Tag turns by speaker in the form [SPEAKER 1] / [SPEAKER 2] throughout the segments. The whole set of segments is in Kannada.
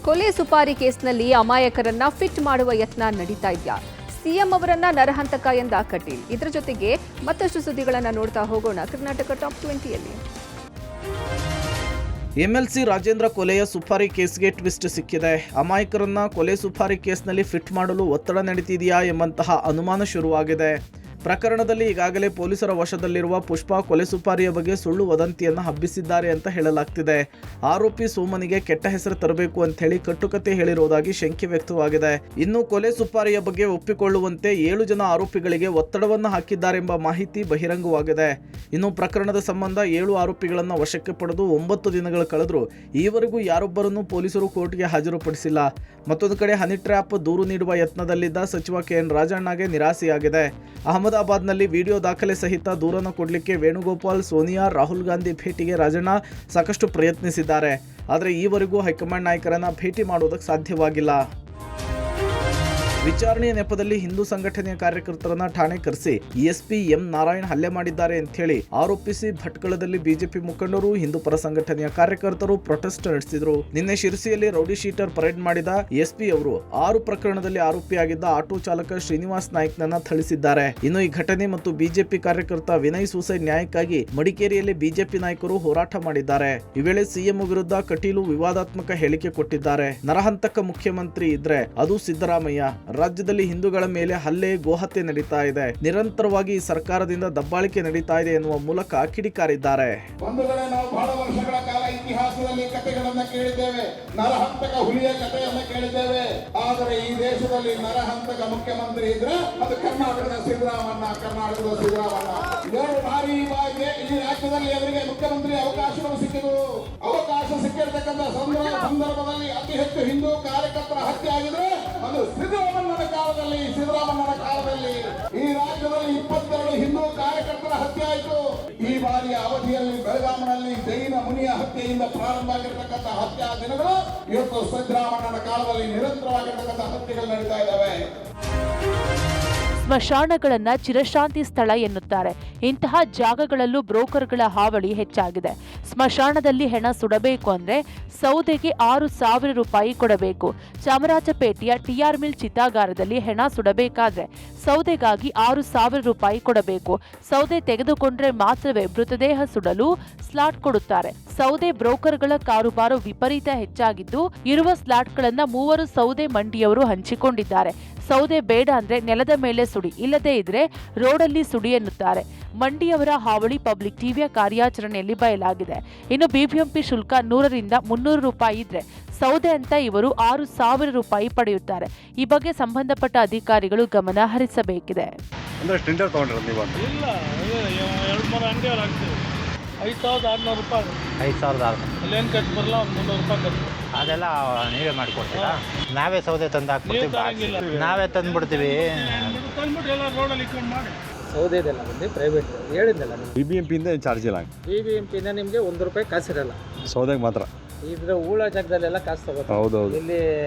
[SPEAKER 1] ಕೊಲೆ ಸುಪಾರಿ ಕೇಸ್ನಲ್ಲಿ ಅಮಾಯಕರನ್ನ ಫಿಟ್ ಮಾಡುವ ಯತ್ನ ನಡೀತಾ ಇದೆಯಾ? ಸಿಎಂ ಅವರನ್ನ ನರಹಂತಕ ಎಂದ ಕಟೀಲ್. ಇದರ ಜೊತೆಗೆ ಮತ್ತಷ್ಟು ಸುದ್ದಿಗಳನ್ನ ನೋಡ್ತಾ ಹೋಗೋಣ ಕರ್ನಾಟಕ ಟಾಪ್ 20ಯಲ್ಲಿ.
[SPEAKER 2] ಎಂಎಲ್ಸಿ ರಾಜೇಂದ್ರ ಕೊಲೆಯ ಸುಪಾರಿ ಕೇಸ್ಗೆ ಟ್ವಿಸ್ಟ್ ಸಿಕ್ಕಿದೆ. ಅಮಾಯಕರನ್ನ ಕೊಲೆ ಸುಪಾರಿ ಕೇಸ್ನಲ್ಲಿ ಫಿಟ್ ಮಾಡಲು ಒತ್ತಡ ನಡೀತಿದೆಯಾ ಎಂಬಂತಹ ಅನುಮಾನ ಶುರುವಾಗಿದೆ. ಪ್ರಕರಣದಲ್ಲಿ ಈಗಾಗಲೇ ಪೊಲೀಸರ ವಶದಲ್ಲಿರುವ ಪುಷ್ಪಾ ಕೊಲೆ ಸುಪಾರಿಯ ಬಗ್ಗೆ ಸುಳ್ಳು ವದಂತಿಯನ್ನು ಹಬ್ಬಿಸಿದ್ದಾರೆ ಅಂತ ಹೇಳಲಾಗ್ತಿದೆ. ಆರೋಪಿ ಸೋಮನಿಗೆ ಕೆಟ್ಟ ಹೆಸರು ತರಬೇಕು ಅಂತ ಹೇಳಿ ಕಟ್ಟುಕತೆ ಹೇಳಿರುವುದಾಗಿ ಶಂಕೆ ವ್ಯಕ್ತವಾಗಿದೆ. ಇನ್ನು ಕೊಲೆ ಸುಪಾರಿಯ ಬಗ್ಗೆ ಒಪ್ಪಿಕೊಳ್ಳುವಂತೆ 7 ಜನ ಆರೋಪಿಗಳಿಗೆ ಒತ್ತಡವನ್ನು ಹಾಕಿದ್ದಾರೆಂಬ ಮಾಹಿತಿ ಬಹಿರಂಗವಾಗಿದೆ. ಇನ್ನು ಪ್ರಕರಣದ ಸಂಬಂಧ 7 ಆರೋಪಿಗಳನ್ನು ವಶಕ್ಕೆ ಪಡೆದು 9 ದಿನಗಳು ಕಳೆದರೂ ಈವರೆಗೂ ಯಾರೊಬ್ಬರನ್ನು ಪೊಲೀಸರು ಕೋರ್ಟ್ಗೆ ಹಾಜರುಪಡಿಸಿಲ್ಲ. ಮತ್ತೊಂದು ಕಡೆ ಹನಿ ಟ್ರ್ಯಾಪ್ ದೂರು ನೀಡುವ ಯತ್ನದಲ್ಲಿದ್ದ ಸಚಿವ ಕೆಎನ್ ರಾಜಣ್ಣಗೆ ನಿರಾಸೆಯಾಗಿದೆ. ಅಹಮದಾಬಾದ್ನಲ್ಲಿ ವಿಡಿಯೋ ದಾಖಲೆ ಸಹಿತ ದೂರನ್ನು ಕೊಡಲಿಕ್ಕೆ ವೇಣುಗೋಪಾಲ್, ಸೋನಿಯಾ, ರಾಹುಲ್ ಗಾಂಧಿ ಭೇಟಿಗೆ ರಾಜಣ್ಣ ಸಾಕಷ್ಟು ಪ್ರಯತ್ನಿಸಿದ್ದಾರೆ. ಆದರೆ ಈವರೆಗೂ ಹೈಕಮಾಂಡ್ ನಾಯಕರನ್ನ ಭೇಟಿ ಮಾಡುವುದಕ್ಕೆ ಸಾಧ್ಯವಾಗಿಲ್ಲ. ವಿಚಾರಣೆಯ ನೆಪದಲ್ಲಿ ಹಿಂದೂ ಸಂಘಟನೆಯ ಕಾರ್ಯಕರ್ತರನ್ನ ಠಾಣೆ ಕರೆಸಿ ಎಸ್ಪಿ ಎಂ ನಾರಾಯಣ್ ಹಲ್ಲೆ ಮಾಡಿದ್ದಾರೆ ಅಂತ ಹೇಳಿ ಆರೋಪಿಸಿ ಭಟ್ಕಳದಲ್ಲಿ ಬಿಜೆಪಿ ಮುಖಂಡರು, ಹಿಂದೂ ಪರ ಸಂಘಟನೆಯ ಕಾರ್ಯಕರ್ತರು ಪ್ರೊಟೆಸ್ಟ್ ನಡೆಸಿದರು. ನಿನ್ನೆ ಶಿರಸಿಯಲ್ಲಿ ರೌಡಿ ಶೀಟರ್ ಪರೇಡ್ ಮಾಡಿದ ಎಸ್ಪಿ ಅವರು 6 ಪ್ರಕರಣದಲ್ಲಿ ಆರೋಪಿಯಾಗಿದ್ದ ಆಟೋ ಚಾಲಕ ಶ್ರೀನಿವಾಸ್ ನಾಯ್ಕ್ನನ್ನ ಥಳಿಸಿದ್ದಾರೆ. ಇನ್ನು ಈ ಘಟನೆ ಮತ್ತು ಬಿಜೆಪಿ ಕಾರ್ಯಕರ್ತ ವಿನಯ್ ಸೂಸೈಡ್ ನ್ಯಾಯಕ್ಕಾಗಿ ಮಡಿಕೇರಿಯಲ್ಲಿ ಬಿಜೆಪಿ ನಾಯಕರು ಹೋರಾಟ ಮಾಡಿದ್ದಾರೆ. ಈ ವೇಳೆ ಸಿಎಂ ವಿರುದ್ಧ ಕಟೀಲು ವಿವಾದಾತ್ಮಕ ಹೇಳಿಕೆ ಕೊಟ್ಟಿದ್ದಾರೆ. ನರಹಂತಕ ಮುಖ್ಯಮಂತ್ರಿ ಇದ್ರೆ ಅದು ಸಿದ್ದರಾಮಯ್ಯ. ರಾಜ್ಯದಲ್ಲಿ ಹಿಂದೂಗಳ ಮೇಲೆ ಹಲ್ಲೆ, ಗೋಹತ್ಯೆ ನಡೀತಾ ಇದೆ. ನಿರಂತರವಾಗಿ ಸರ್ಕಾರದಿಂದ ದಬ್ಬಾಳಿಕೆ ನಡೀತಾ ಇದೆ ಎನ್ನುವ ಮೂಲಕ ಕಿಡಿಕಾರಿದ್ದಾರೆ.
[SPEAKER 3] ಬಂಧುಗಳೇ, ನಾವು ಬಹಳ ವರ್ಷಗಳ ಕಾಲ ಇತಿಹಾಸದಲ್ಲಿ ಕಥೆಗಳನ್ನ ಕೇಳಿದ್ದೇವೆ, ನರಹಂತಕ ಹುಲಿಯ ಕಥೆಯನ್ನ ಕೇಳಿದ್ದೇವೆ. ಆದರೆ ಈ ದೇಶದಲ್ಲಿ ನರಹಂತಕ ಮುಖ್ಯಮಂತ್ರಿ ಇದ್ರೆ ಅದು ಕರ್ನಾಟಕದ ಸಿದ್ದರಾಮಣ್ಣ. 2 ಬಾರಿ ಈ ರಾಜ್ಯದಲ್ಲಿ ಅವರಿಗೆ ಮುಖ್ಯಮಂತ್ರಿ ಅವಕಾಶಗಳು ಸಿಕ್ಕಿದವು. ಅವಕಾಶ ಸಿಕ್ಕಿರತಕ್ಕಂಥ ಸಂದರ್ಭದಲ್ಲಿ ಅತಿ ಹೆಚ್ಚು ಹಿಂದೂ ಕಾರ್ಯಕರ್ತರ ಹತ್ಯೆ ಆಗಿದೆ ಅದು ಸಿದ್ದರಾಮಣ್ಣನ ಕಾಲದಲ್ಲಿ. ಈ ರಾಜ್ಯದಲ್ಲಿ 22 ಹಿಂದೂ ಕಾರ್ಯಕರ್ತರ ಹತ್ಯೆ ಆಯಿತು. ಈ ಬಾರಿಯ ಅವಧಿಯಲ್ಲಿ ಬೆಳಗಾವಿನಲ್ಲಿ ಜೈನ ಮುನಿಯ ಹತ್ಯೆಯಿಂದ ಪ್ರಾರಂಭ ಆಗಿರತಕ್ಕಂಥ ಹತ್ಯಾ ದಿನಗಳು ಇವತ್ತು ಸಿದ್ದರಾಮಣ್ಣನ ಕಾಲದಲ್ಲಿ ನಿರಂತರವಾಗಿರತಕ್ಕಂಥ ಹತ್ಯೆಗಳು ನಡೀತಾ ಇದ್ದಾವೆ.
[SPEAKER 4] ಸ್ಮಶಾನಗಳನ್ನ ಚಿರಶಾಂತಿ ಸ್ಥಳ ಎನ್ನುತ್ತಾರೆ. ಇಂತಹ ಜಾಗಗಳಲ್ಲೂ ಬ್ರೋಕರ್ಗಳ ಹಾವಳಿ ಹೆಚ್ಚಾಗಿದೆ. ಸ್ಮಶಾನದಲ್ಲಿ ಹೆಣ ಸುಡಬೇಕು ಅಂದ್ರೆ ಸೌದೆಗೆ 6,000 ರೂಪಾಯಿ ಕೊಡಬೇಕು. ಚಾಮರಾಜಪೇಟೆಯ ಟಿಆರ್ ಮಿಲ್ ಚಿತಾಗಾರದಲ್ಲಿ ಹೆಣ ಸುಡಬೇಕಾದ್ರೆ ಸೌದೆಗಾಗಿ 6,000 ರೂಪಾಯಿ ಕೊಡಬೇಕು. ಸೌದೆ ತೆಗೆದುಕೊಂಡ್ರೆ ಮಾತ್ರವೇ ಮೃತದೇಹ ಸುಡಲು ಸ್ಲಾಟ್ ಕೊಡುತ್ತಾರೆ. ಸೌದೆ ಬ್ರೋಕರ್ಗಳ ಕಾರುಬಾರು ವಿಪರೀತ ಹೆಚ್ಚಾಗಿದ್ದು, ಇರುವ ಸ್ಲಾಟ್ಗಳನ್ನ 3 ಸೌದೆ ಮಂಡಿಯವರು ಹಂಚಿಕೊಂಡಿದ್ದಾರೆ. ಸೌದೆ ಬೇಡ ಅಂದ್ರೆ ನೆಲದ ಮೇಲೆ ಸುಡಿ, ಇಲ್ಲದೇ ಇದ್ರೆ ರೋಡಲ್ಲಿ ಸುಡಿ ಎನ್ನುತ್ತಾರೆ. ಮಂಡಿಯವರ ಹಾವಳಿ ಪಬ್ಲಿಕ್ ಟಿವಿಯ ಕಾರ್ಯಾಚರಣೆಯಲ್ಲಿ ಬಯಲಾಗಿದೆ. ಇನ್ನು ಬಿಬಿಎಂಪಿ ಶುಲ್ಕ 100 ರಿಂದ 300 ರೂಪಾಯಿ ಇದ್ರೆ ಸೌದೆ ಅಂತ ಇವರು 6,000 ರೂಪಾಯಿ ಪಡೆಯುತ್ತಾರೆ. ಈ ಬಗ್ಗೆ ಸಂಬಂಧಪಟ್ಟ ಅಧಿಕಾರಿಗಳು ಗಮನ ಹರಿಸಬೇಕಿದೆ.
[SPEAKER 5] 5,600 ರೂಪಾಯಿ. 5,600 ಅಲ್ಲೇನು ಕಟ್ ಬರಲ್ಲ, 300 ರೂಪಾಯಿ ಕಟ್. ಅದೆಲ್ಲ ನೀವೇ ಮಾಡಿಕೊಡ್ತೀರಾ? ನಾವೇ ಸೌದೆ ತಂದು ಹಾಕ್ಬಿಡ್ತೀವಿ, ನಾವೇ ತಂದುಬಿಡ್ತೀವಿ. ಎಲ್ಲ ರೋಡಲ್ಲಿ ಇಟ್ಕೊಂಡು ಮಾಡಿ ಸೌದೆದೆಲ್ಲ ಬಂದು ಪ್ರೈವೇಟ್ ಹೇಳಿದ್ದೆಲ್ಲ.
[SPEAKER 6] ಬಿಬಿಎಂಪಿಯಿಂದ ಚಾರ್ಜ್ ಇಲ್ಲ.
[SPEAKER 5] ಬಿಬಿಎಂಪಿಯಿಂದ ನಿಮಗೆ 1 ರೂಪಾಯಿ ಕಾಸಿರಲ್ಲ,
[SPEAKER 6] ಸೌದೆಗೆ ಮಾತ್ರ.
[SPEAKER 5] ಇದ್ರ ಹೂಳ ಜಾಗದಲ್ಲೆಲ್ಲ ಕಾಸು ತಗೋತಾರೆ.
[SPEAKER 6] ಹೌದೌದು.
[SPEAKER 5] ಇಲ್ಲಿ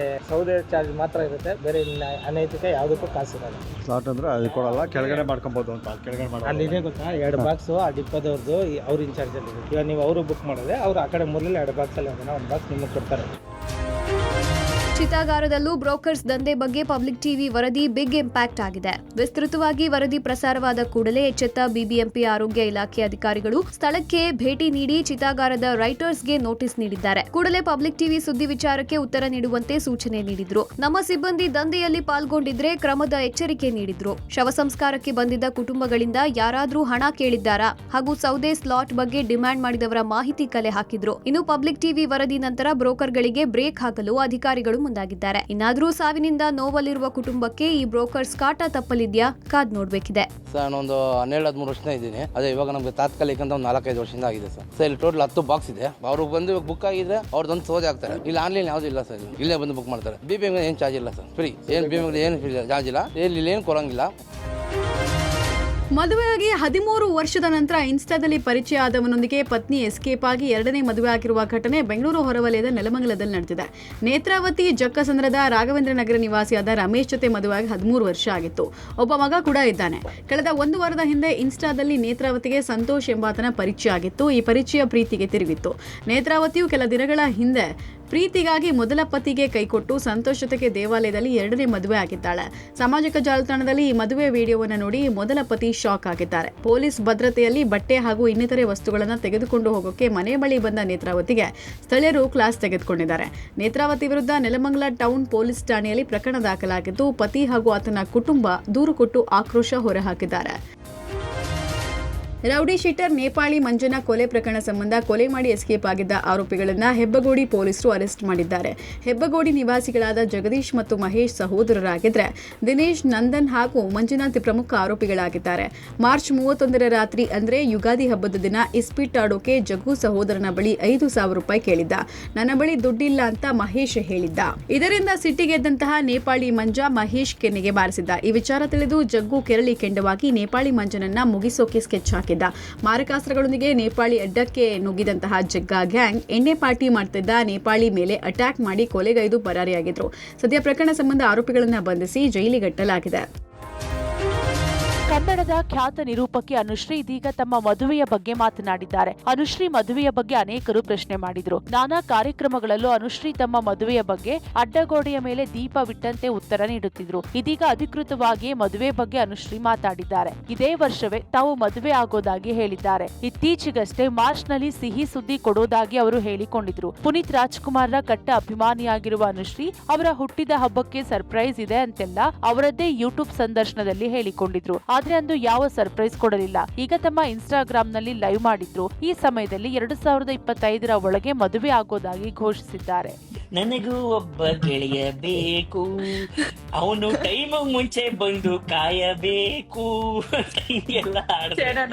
[SPEAKER 5] ಸೌದೆ ಚಾರ್ಜ್ ಮಾತ್ರ ಇರುತ್ತೆ, ಬೇರೆ ಅನೈತಿಕ ಯಾವುದಕ್ಕೂ ಕಾಸಿರಲ್ಲ.
[SPEAKER 6] ಸ್ಲಾಟ್ ಅಂದ್ರೆ ಅದು ಕೊಡಲ್ಲ, ಕೆಳಗಡೆ ಮಾಡ್ಕೊಬೋದು ಅಂತ. ಕೆಳಗಡೆ ಮಾಡಿ
[SPEAKER 5] ಅಲ್ಲಿ ಇದೆ ಗೊತ್ತಾ, 2 ಬಾಕ್ಸು ಆ ಡಿಪ್ಪದವ್ರದ್ದು ಅವ್ರ ಇನ್ಚಾರ್ಜಲ್ಲಿ. ಇವಾಗ ನೀವು ಅವರು ಬುಕ್ ಮಾಡಿದ್ರೆ ಅವ್ರು ಆ ಕಡೆ ಮೂರಲ್ಲಿ 2 ಬಾಕ್ಸಲ್ಲಿ ಅದನ್ನ 1 ಬಾಕ್ಸ್ ನಿಮಗೆ ಕೊಡ್ತಾರೆ.
[SPEAKER 1] ಚಿತಾಗಾರದಲ್ಲೂ ಬ್ರೋಕರ್ಸ್ ದಂಧೆ ಬಗ್ಗೆ ಪಬ್ಲಿಕ್ ಟಿವಿ ವರದಿ ಬಿಗ್ ಇಂಪ್ಯಾಕ್ಟ್ ಆಗಿದೆ. ವಿಸ್ತೃತವಾಗಿ ವರದಿ ಪ್ರಸಾರವಾದ ಕೂಡಲೇ ಎಚ್ಚೆತ್ತ ಬಿಬಿಎಂಪಿ ಆರೋಗ್ಯ ಇಲಾಖೆ ಅಧಿಕಾರಿಗಳು ಸ್ಥಳಕ್ಕೆ ಭೇಟಿ ನೀಡಿ ಚಿತಾಗಾರದ ರೈಟರ್ಸ್ಗೆ ನೋಟಿಸ್ ನೀಡಿದ್ದಾರೆ. ಕೂಡಲೇ ಪಬ್ಲಿಕ್ ಟಿವಿ ಸುದ್ದಿ ವಿಚಾರಕ್ಕೆ ಉತ್ತರ ನೀಡುವಂತೆ ಸೂಚನೆ ನೀಡಿದ್ರು. ನಮ್ಮ ಸಿಬ್ಬಂದಿ ದಂಧೆಯಲ್ಲಿ ಪಾಲ್ಗೊಂಡಿದ್ರೆ ಕ್ರಮದ ಎಚ್ಚರಿಕೆ ನೀಡಿದ್ರು. ಶವ ಸಂಸ್ಕಾರಕ್ಕೆ ಬಂದಿದ್ದ ಕುಟುಂಬಗಳಿಂದ ಯಾರಾದ್ರೂ ಹಣ ಕೇಳಿದ್ದಾರಾ ಹಾಗೂ ಸೌದೆ ಸ್ಲಾಟ್ ಬಗ್ಗೆ ಡಿಮ್ಯಾಂಡ್ ಮಾಡಿದವರ ಮಾಹಿತಿ ಕಲೆ ಹಾಕಿದ್ರು. ಇನ್ನು ಪಬ್ಲಿಕ್ ಟಿವಿ ವರದಿ ನಂತರ ಬ್ರೋಕರ್ಗಳಿಗೆ ಬ್ರೇಕ್ ಹಾಕಲು ಅಧಿಕಾರಿಗಳು ಮುಂದಾಗಿದ್ದಾರೆ. ಇನ್ನಾದ್ರೂ ಸಾವಿನಿಂದ ನೋವಲ್ಲಿರುವ ಕುಟುಂಬಕ್ಕೆ ಈ ಬ್ರೋಕರ್ಸ್ ಕಾಟ ತಪ್ಪಲಿದ್ಯಾ? ಕಾದ್ ನೋಡ್ಬೇಕಿದೆ.
[SPEAKER 7] ಸರ್ ಒಂದು 12-13 ವರ್ಷದಿಂದ ಇದ್ದೀನಿ. ಅದೇ ಇವಾಗ ನಮ್ಗೆ ತಾತ್ಕಾಲಿಕ ಅಂತ ಒಂದು 4-5 ವರ್ಷದಿಂದ ಆಗಿದೆ ಸರ್. ಇಲ್ಲಿ ಟೋಟಲ್ 10 ಬಾಕ್ಸ್ ಇದೆ. ಅವ್ರು ಬಂದು ಬುಕ್ ಆಗಿದ್ರೆ ಅವ್ರದ್ದೊಂದು ಸೌದೆ ಹಾಕ್ತಾರೆ. ಇಲ್ಲಿ ಆನ್ಲೈನ್ ಯಾವ್ದು ಇಲ್ಲ ಸರ್, ಇಲ್ಲೇ ಬಂದು ಬುಕ್ ಮಾಡ್ತಾರೆ. ಬಿಬಿಎಂ ಏನು ಚಾರ್ಜ್ ಇಲ್ಲ ಸರ್, ಫ್ರೀ. ಏನು ಬಿಬಿಎಂ ಏನು ಚಾರ್ಜ್ ಇಲ್ಲ, ಇಲ್ಲಿ ಏನು ಕೊಡಂಗಿಲ್ಲ.
[SPEAKER 8] ಮದುವೆಯಾಗಿ 13 ವರ್ಷದ ನಂತರ ಇನ್ಸ್ಟಾದಲ್ಲಿ ಪರಿಚಯ ಆದವನೊಂದಿಗೆ ಪತ್ನಿ ಎಸ್ಕೇಪ್ ಆಗಿ 2ನೇ ಮದುವೆ ಆಗಿರುವ ಘಟನೆ ಬೆಂಗಳೂರು ಹೊರವಲಯದ ನೆಲಮಂಗಲದಲ್ಲಿ ನಡೆದಿದೆ. ನೇತ್ರಾವತಿ ಜಕ್ಕಸಂದ್ರದ ರಾಘವೇಂದ್ರ ನಗರ ನಿವಾಸಿಯಾದ ರಮೇಶ್ ಜೊತೆ ಮದುವೆಯಾಗಿ 13 ವರ್ಷ ಆಗಿತ್ತು. ಒಬ್ಬ ಮಗ ಕೂಡ ಇದ್ದಾನೆ. ಕಳೆದ 1 ವಾರದ ಹಿಂದೆ ಇನ್ಸ್ಟಾದಲ್ಲಿ ನೇತ್ರಾವತಿಗೆ ಸಂತೋಷ್ ಎಂಬಾತನ ಪರಿಚಯ ಆಗಿತ್ತು. ಈ ಪರಿಚಯ ಪ್ರೀತಿಗೆ ತಿರುಗಿತ್ತು. ನೇತ್ರಾವತಿಯು ಕೆಲ ದಿನಗಳ ಹಿಂದೆ ಪ್ರೀತಿಗಾಗಿ ಮೊದಲ ಪತಿಗೆ ಕೈಕೊಟ್ಟು ಸಂತೋಷ್ ಜೊತೆಗೆ ದೇವಾಲಯದಲ್ಲಿ ಎರಡನೇ ಮದುವೆ ಆಗಿದ್ದಾಳೆ. ಸಾಮಾಜಿಕ ಜಾಲತಾಣದಲ್ಲಿ ಈ ಮದುವೆ ವಿಡಿಯೋವನ್ನು ನೋಡಿ ಮೊದಲ ಪತಿ ಶಾಕ್ ಆಗಿದ್ದಾರೆ. ಪೊಲೀಸ್ ಭದ್ರತೆಯಲ್ಲಿ ಬಟ್ಟೆ ಹಾಗೂ ಇನ್ನಿತರೆ ವಸ್ತುಗಳನ್ನು ತೆಗೆದುಕೊಂಡು ಹೋಗೋಕೆ ಮನೆ ಬಳಿ ಬಂದ ನೇತ್ರಾವತಿಗೆ ಸ್ಥಳೀಯರು ಕ್ಲಾಸ್ ತೆಗೆದುಕೊಂಡಿದ್ದಾರೆ. ನೇತ್ರಾವತಿ ವಿರುದ್ಧ ನೆಲಮಂಗಲ ಟೌನ್ ಪೊಲೀಸ್ ಠಾಣೆಯಲ್ಲಿ ಪ್ರಕರಣ ದಾಖಲಾಗಿದ್ದು, ಪತಿ ಹಾಗೂ ಆತನ ಕುಟುಂಬ ದೂರು ಕೊಟ್ಟು ಆಕ್ರೋಶ ಹೊರಹಾಕಿದ್ದಾರೆ. ರೌಡಿ ಶೀಟರ್ ನೇಪಾಳಿ ಮಂಜನ ಕೊಲೆ ಪ್ರಕರಣ ಸಂಬಂಧ ಕೊಲೆ ಮಾಡಿ ಎಸ್ಕೇಪ್ ಆಗಿದ್ದ ಆರೋಪಿಗಳನ್ನು ಹೆಬ್ಬಗೋಡಿ ಪೊಲೀಸರು ಅರೆಸ್ಟ್ ಮಾಡಿದ್ದಾರೆ. ಹೆಬ್ಬಗೋಡಿ ನಿವಾಸಿಗಳಾದ ಜಗದೀಶ್ ಮತ್ತು ಮಹೇಶ್ ಸಹೋದರರಾಗಿದ್ದರೆ ದಿನೇಶ್, ನಂದನ್ ಹಾಗೂ ಮಂಜುನಾಥ್ ಪ್ರಮುಖ ಆರೋಪಿಗಳಾಗಿದ್ದಾರೆ. ಮಾರ್ಚ್ 31ರ ರಾತ್ರಿ ಅಂದರೆ ಯುಗಾದಿ ಹಬ್ಬದ ದಿನ ಇಸ್ಪೀಟ್ ಆಡೋಕೆ ಜಗ್ಗು ಸಹೋದರನ ಬಳಿ 5,000 ರೂಪಾಯಿ ಕೇಳಿದ್ದ. ನನ್ನ ಬಳಿ ದುಡ್ಡಿಲ್ಲ ಅಂತ ಮಹೇಶ್ ಹೇಳಿದ್ದ. ಇದರಿಂದ ಸಿಟ್ಟಿಗೆದ್ದಂತಹ ನೇಪಾಳಿ ಮಂಜ ಮಹೇಶ್ ಕೆನ್ನೆಗೆ ಬಾರಿಸಿದ್ದ. ಈ ವಿಚಾರ ತಿಳಿದು ಜಗ್ಗು ಕೆರಳಿ ಕೆಂಡವಾಗಿ ನೇಪಾಳಿ ಮಂಜನನ್ನ ಮುಗಿಸೋಕೆ ಸ್ಕೆಚ್ ಹಾಕಿದ್ದ. ಮಾರಕಾಸ್ತ್ರಗಳೊಂದಿಗೆ ನೇಪಾಳಿ ಅಡ್ಡಕ್ಕೆ ನುಗ್ಗಿದಂತಹ ಜಗ್ಗಾ ಗ್ಯಾಂಗ್ ಎಣ್ಣೆ ಪಾರ್ಟಿ ಮಾಡ್ತಿದ್ದ ನೇಪಾಳಿ ಮೇಲೆ ಅಟ್ಯಾಕ್ ಮಾಡಿ ಕೊಲೆಗೈದು ಪರಾರಿಯಾಗಿದ್ರು. ಸದ್ಯ ಪ್ರಕರಣ ಸಂಬಂಧ ಆರೋಪಿಗಳನ್ನು ಬಂಧಿಸಿ ಜೈಲಿಗಟ್ಟಲಾಗಿದೆ.
[SPEAKER 4] ಕನ್ನಡದ ಖ್ಯಾತ ನಿರೂಪಕಿ ಅನುಶ್ರೀ ಇದೀಗ ತಮ್ಮ ಮದುವೆಯ ಬಗ್ಗೆ ಮಾತನಾಡಿದ್ದಾರೆ. ಅನುಶ್ರೀ ಮದುವೆಯ ಬಗ್ಗೆ ಅನೇಕರು ಪ್ರಶ್ನೆ ಮಾಡಿದ್ರು. ನಾನಾ ಕಾರ್ಯಕ್ರಮಗಳಲ್ಲೂ ಅನುಶ್ರೀ ತಮ್ಮ ಮದುವೆಯ ಬಗ್ಗೆ ಅಡ್ಡಗೋಡೆಯ ಮೇಲೆ ದೀಪವಿಟ್ಟಂತೆ ಉತ್ತರ ನೀಡುತ್ತಿದ್ರು. ಇದೀಗ ಅಧಿಕೃತವಾಗಿ ಮದುವೆ ಬಗ್ಗೆ ಅನುಶ್ರೀ ಮಾತಾಡಿದ್ದಾರೆ. ಇದೇ ವರ್ಷವೇ ತಾವು ಮದುವೆ ಆಗೋದಾಗಿ ಹೇಳಿದ್ದಾರೆ. ಇತ್ತೀಚೆಗಷ್ಟೇ ಮಾರ್ಚ್ನಲ್ಲಿ ಸಿಹಿ ಸುದ್ದಿ ಕೊಡೋದಾಗಿ ಅವರು ಹೇಳಿಕೊಂಡಿದ್ರು. ಪುನೀತ್ ರಾಜ್ಕುಮಾರ್ರ ಕಟ್ಟ ಅಭಿಮಾನಿಯಾಗಿರುವ ಅನುಶ್ರೀ ಅವರ ಹುಟ್ಟಿದ ಹಬ್ಬಕ್ಕೆ ಸರ್ಪ್ರೈಸ್ ಇದೆ ಅಂತೆಲ್ಲ ಅವರದ್ದೇ ಯೂಟ್ಯೂಬ್ ಸಂದರ್ಶನದಲ್ಲಿ ಹೇಳಿಕೊಂಡಿದ್ರು. ಆದ್ರೆ ಅಂದು ಯಾವ ಸರ್ಪ್ರೈಸ್ ಕೊಡಲಿಲ್ಲ. ಈಗ ತಮ್ಮ ಇನ್ಸ್ಟಾಗ್ರಾಂನಲ್ಲಿ ಲೈವ್ ಮಾಡಿದ್ರು. ಈ ಸಮಯದಲ್ಲಿ 2025ರ ಒಳಗೆ ಮದುವೆ ಆಗೋದಾಗಿ ಘೋಷಿಸಿದ್ದಾರೆ.
[SPEAKER 9] ನನಗೂ ಒಬ್ಬ ಗೆಳೆಯ ಬೇಕು, ಅವನು ಟೈಮ್ ಮುಂಚೆ ಬಂದು ಕಾಯಬೇಕು ಎಲ್ಲ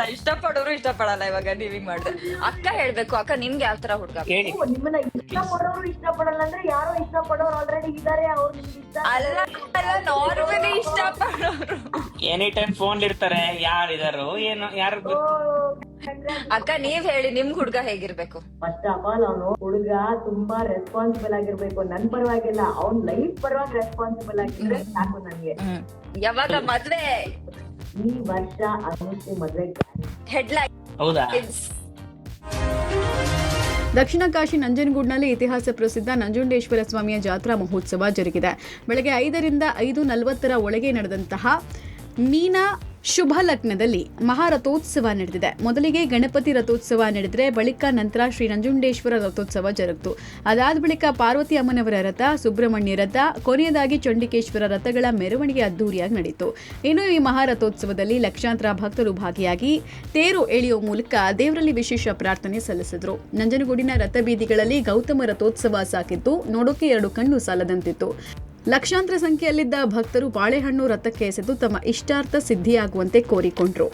[SPEAKER 10] ನಾ ಇಷ್ಟಪಡೋರು ಇಷ್ಟಪಡಲ್ಲ. ಇವಾಗ ನೀವ್ ಮಾಡಿದ್ರೆ ಅಕ್ಕ ಹೇಳ್ಬೇಕು, ಅಕ್ಕ ನಿಮ್ಗೆ ಯಾವ ತರ ಹುಡುಗ
[SPEAKER 9] ಹೇಳಿ.
[SPEAKER 11] ನಿಮ್ಮನ್ನ ಇಷ್ಟಪಡೋರು ಇಷ್ಟಪಡಲ್ಲ ಅಂದ್ರೆ ಯಾರೋ ಇಷ್ಟಪಡೋರು ಆಲ್ರೆಡಿ ಇದಾರೆ, ಅವ್ರು ನಿಮ್ಗೆ ಇಷ್ಟ
[SPEAKER 10] ಅಲ್ಲ, ನಾರ್ಮಲಿ ಇಷ್ಟಪಡೋರು
[SPEAKER 9] ಎನಿ ಟೈಮ್ ಫೋನ್ ಇರ್ತಾರೆ. ಯಾರಿದಾರೋ ಏನೋ ಯಾರು
[SPEAKER 10] ಅಕ್ಕ ನೀವ್ ಹೇಳಿ, ನಿಮ್ ಹುಡುಗ ಹೇಗಿರ್ಬೇಕು?
[SPEAKER 11] ಫಸ್ಟ್ ಆಫ್ ಆಲ್ ಅವನು ಹುಡುಗ ತುಂಬಾ ರೆಸ್ಪಾನ್ಸಿಬಲ್ ಆಗಿರ್ಬೇಕು. ನನ್ ಪರವಾಗಿಲ್ಲ, ಅವ್ನ್ ಲೈಫ್ ಪರವಾಗಿ ರೆಸ್ಪಾನ್ಸಿಬಲ್ ಆಗಿದ್ರೆ ಸಾಕು ನನ್ಗೆ.
[SPEAKER 10] ಯಾವಾಗ ಮದ್ವೆ?
[SPEAKER 11] ಈ ವರ್ಷ ಅನುಶ್ರೀ ಮದ್ವೆ
[SPEAKER 10] ಹೆಡ್ಲೈನ್.
[SPEAKER 9] ಹೌದಾ?
[SPEAKER 8] ದಕ್ಷಿಣ ಕಾಶಿ ನಂಜನಗೂಡಿನಲ್ಲಿ ಇತಿಹಾಸ ಪ್ರಸಿದ್ಧ ನಂಜುಂಡೇಶ್ವರ ಸ್ವಾಮಿಯ ಜಾತ್ರಾ ಮಹೋತ್ಸವ ಜರುಗಿದೆ. ಬೆಳಗ್ಗೆ 5ರಿಂದ 5:40 ಒಳಗೆ ನಡೆದಂತಹ ಮೀನಾ ಶುಭ ಲಗ್ನದಲ್ಲಿ ಮಹಾರಥೋತ್ಸವ ನಡೆದಿದೆ. ಮೊದಲಿಗೆ ಗಣಪತಿ ರಥೋತ್ಸವ ನಡೆದರೆ ಬಳಿಕ ನಂತರ ಶ್ರೀ ನಂಜುಂಡೇಶ್ವರ ರಥೋತ್ಸವ ಜರುಗಿತು. ಅದಾದ ಬಳಿಕ ಪಾರ್ವತಿ ಅಮ್ಮನವರ ರಥ, ಸುಬ್ರಹ್ಮಣ್ಯ ರಥ, ಕೊನೆಯದಾಗಿ ಚಂಡಿಕೇಶ್ವರ ರಥಗಳ ಮೆರವಣಿಗೆ ಅದ್ದೂರಿಯಾಗಿ ನಡೆಯಿತು. ಇನ್ನು ಈ ಮಹಾರಥೋತ್ಸವದಲ್ಲಿ ಲಕ್ಷಾಂತರ ಭಕ್ತರು ಭಾಗಿಯಾಗಿ ತೇರು ಎಳೆಯುವ ಮೂಲಕ ದೇವರಲ್ಲಿ ವಿಶೇಷ ಪ್ರಾರ್ಥನೆ ಸಲ್ಲಿಸಿದರು. ನಂಜನಗೂಡಿನ ರಥಬೀದಿಗಳಲ್ಲಿ ಗೌತಮ ರಥೋತ್ಸವ ಸಾಕಿದ್ದು ನೋಡೋಕೆ 2 ಕಣ್ಣು ಸಾಲದಂತಿತ್ತು. ಲಕ್ಷಾಂತರ ಸಂಖ್ಯೆಯಲ್ಲಿದ್ದ ಭಕ್ತರು ಬಾಳೆಹಣ್ಣು ರಥಕ್ಕೆ ಎಸೆದು ತಮ್ಮ ಇಷ್ಟಾರ್ಥ ಸಿದ್ಧಿಯಾಗುವಂತೆ ಕೋರಿಕೊಂಡರು.